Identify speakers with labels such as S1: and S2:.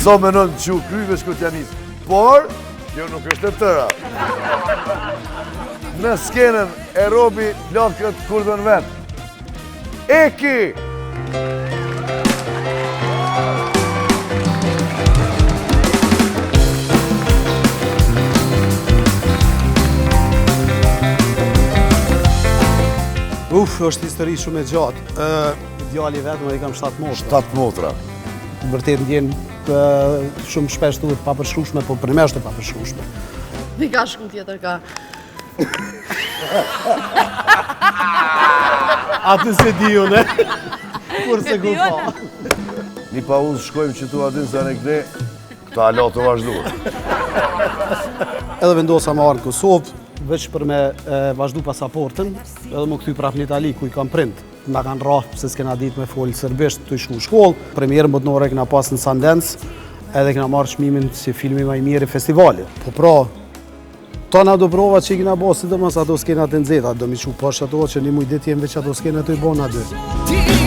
S1: so menon që kryve shkutjanis, por, kjo nuk është e tëra. Në skenën e Robi lodh këtë kurdën vet. Eki!
S2: Është histori shumë e gjatë. Djali vetëm i kam 7 motra.
S1: 7 motra.
S2: Vërtet ndjen shumë shpesh thuhet papërshkrueshme, po për me është e papërshkrueshme.
S3: Mi ka shku tjetër ka.
S2: Atë se di unë, kur se ku pa.
S1: Një pauzë shkojmë që tu atin se në këne, ta alo të vazhduar.
S2: Edhe vendosa më arë në Kosovë, veç për me vazhdu pasaportën, edhe më këthy prap në Itali, ku i kam prind. Nga kanë rrahë, se s'kena ditë me folë sërbisht të shku në shkollë. Premierën botnore këna pas në Sundance, edhe këna marrë çmimin si filmi më i mirë i festivalit. Po pra, tona do prova që i këna bo, sidomos ato skenat e nxehta, do mi qu poshtë ato që një mujt ditë jem veç ato skenat të i bona dy.